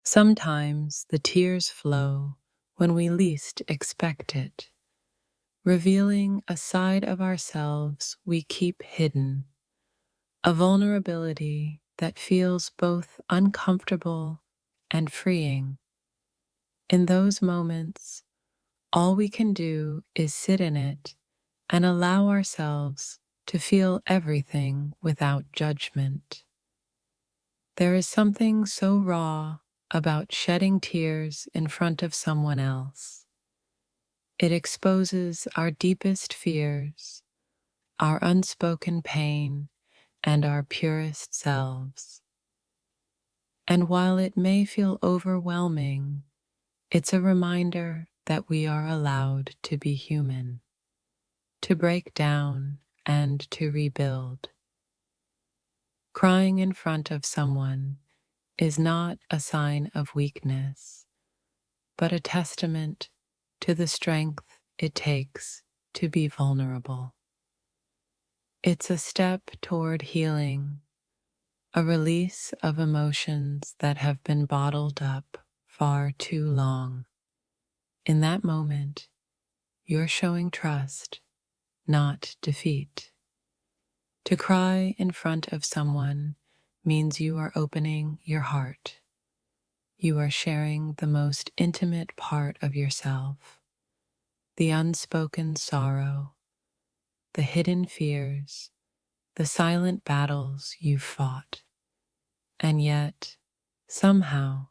Sometimes the tears flow when we least expect it, revealing a side of ourselves we keep hidden, a vulnerability that feels both uncomfortable and freeing. In those moments, all we can do is sit in it and allow ourselves to feel everything without judgment. There is something so raw about shedding tears in front of someone else. It exposes our deepest fears, our unspoken pain, and our purest selves. And while it may feel overwhelming, it's a reminder that we are allowed to be human, to break down and to rebuild. Crying in front of someone is not a sign of weakness, but a testament to the strength it takes to be vulnerable. It's a step toward healing, a release of emotions that have been bottled up far too long. In that moment, you're showing trust, not defeat. To cry in front of someone means you are opening your heart. You are sharing the most intimate part of yourself, the unspoken sorrow, the hidden fears, the silent battles you've fought. And yet, somehow,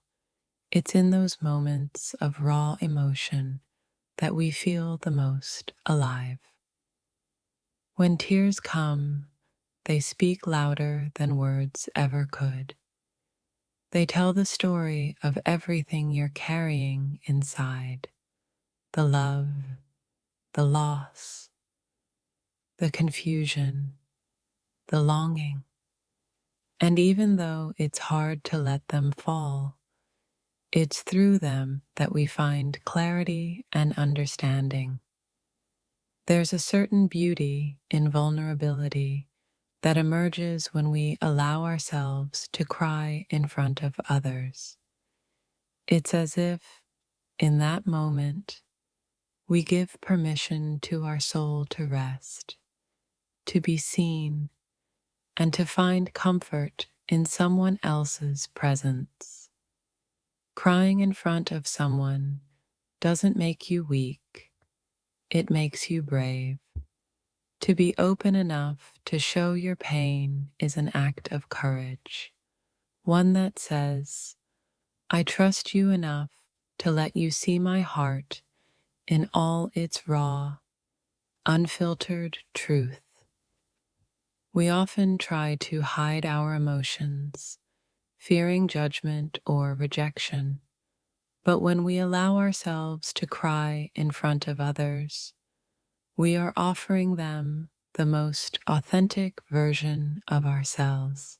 it's in those moments of raw emotion that we feel the most alive. When tears come, they speak louder than words ever could. They tell the story of everything you're carrying inside: the love, the loss, the confusion, the longing. And even though it's hard to let them fall, it's through them that we find clarity and understanding. There's a certain beauty in vulnerability that emerges when we allow ourselves to cry in front of others. It's as if, in that moment, we give permission to our soul to rest, to be seen, and to find comfort in someone else's presence. Crying in front of someone doesn't make you weak, it makes you brave. To be open enough to show your pain is an act of courage, one that says, I trust you enough to let you see my heart in all its raw, unfiltered truth. We often try to hide our emotions, fearing judgment or rejection. But when we allow ourselves to cry in front of others, we are offering them the most authentic version of ourselves.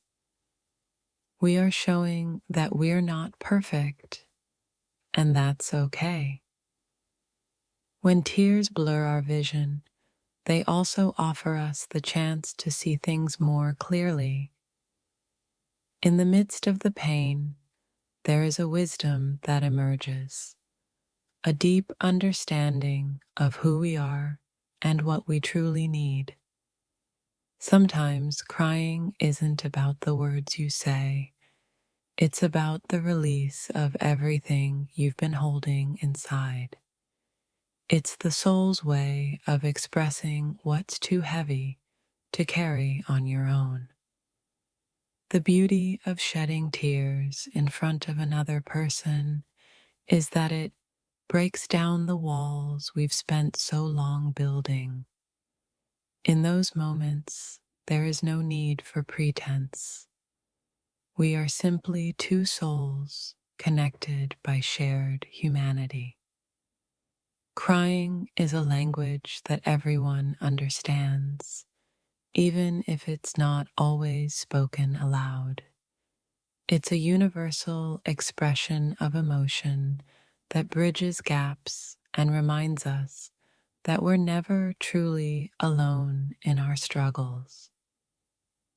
We are showing that we're not perfect, and that's okay. When tears blur our vision, they also offer us the chance to see things more clearly. In the midst of the pain, there is a wisdom that emerges, a deep understanding of who we are and what we truly need. Sometimes crying isn't about the words you say, it's about the release of everything you've been holding inside. It's the soul's way of expressing what's too heavy to carry on your own. The beauty of shedding tears in front of another person is that it breaks down the walls we've spent so long building. In those moments, there is no need for pretense. We are simply two souls connected by shared humanity. Crying is a language that everyone understands, even if it's not always spoken aloud. It's a universal expression of emotion that bridges gaps and reminds us that we're never truly alone in our struggles.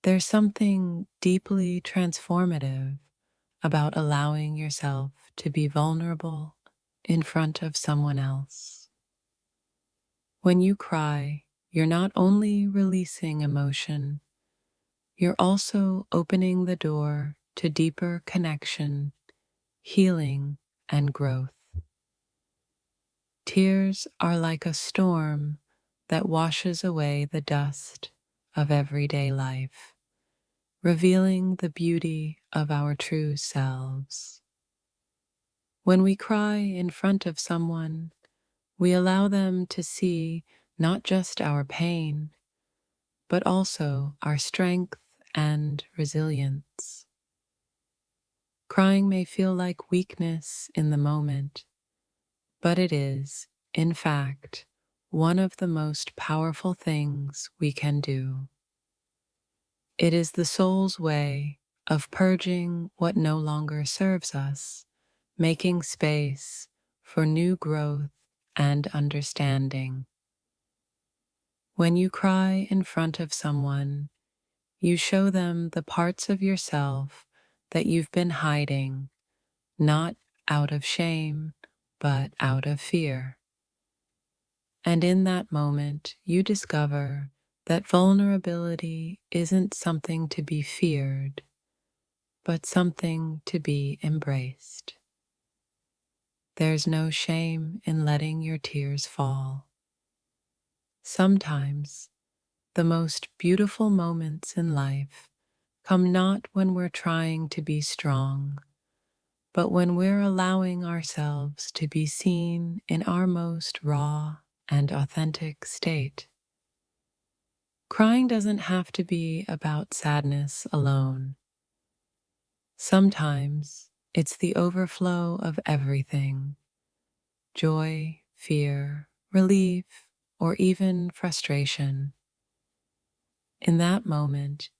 There's something deeply transformative about allowing yourself to be vulnerable in front of someone else. When you cry, you're not only releasing emotion, you're also opening the door to deeper connection, healing, and growth. Tears are like a storm that washes away the dust of everyday life, revealing the beauty of our true selves. When we cry in front of someone, we allow them to see not just our pain, but also our strength and resilience. Crying may feel like weakness in the moment, but it is, in fact, one of the most powerful things we can do. It is the soul's way of purging what no longer serves us, making space for new growth and understanding. When you cry in front of someone, you show them the parts of yourself that you've been hiding, not out of shame, but out of fear. And in that moment, you discover that vulnerability isn't something to be feared, but something to be embraced. There's no shame in letting your tears fall. Sometimes, the most beautiful moments in life come not when we're trying to be strong, but when we're allowing ourselves to be seen in our most raw and authentic state. Crying doesn't have to be about sadness alone. Sometimes it's the overflow of everything: joy, fear, relief, or even frustration. In that moment,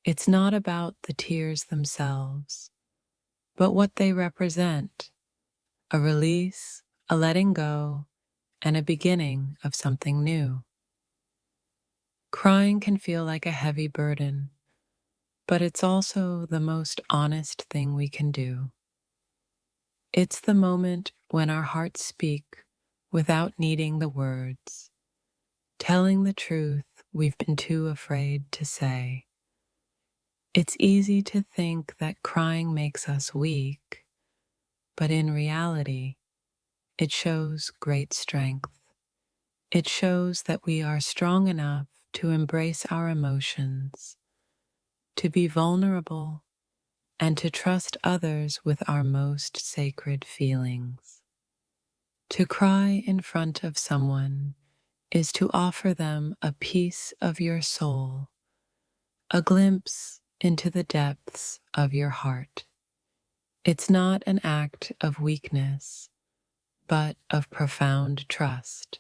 it's not about the tears themselves, but what they represent: a release, a letting go, and a beginning of something new. Crying can feel like a heavy burden, but it's also the most honest thing we can do. It's the moment when our hearts speak without needing the words, telling the truth we've been too afraid to say. It's easy to think that crying makes us weak, but in reality, it shows great strength. It shows that we are strong enough to embrace our emotions, to be vulnerable, and to trust others with our most sacred feelings. To cry in front of someone is to offer them a piece of your soul, a glimpse into the depths of your heart. It's not an act of weakness, but of profound trust,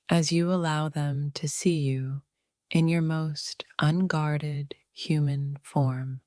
as you allow them to see you in your most unguarded human form.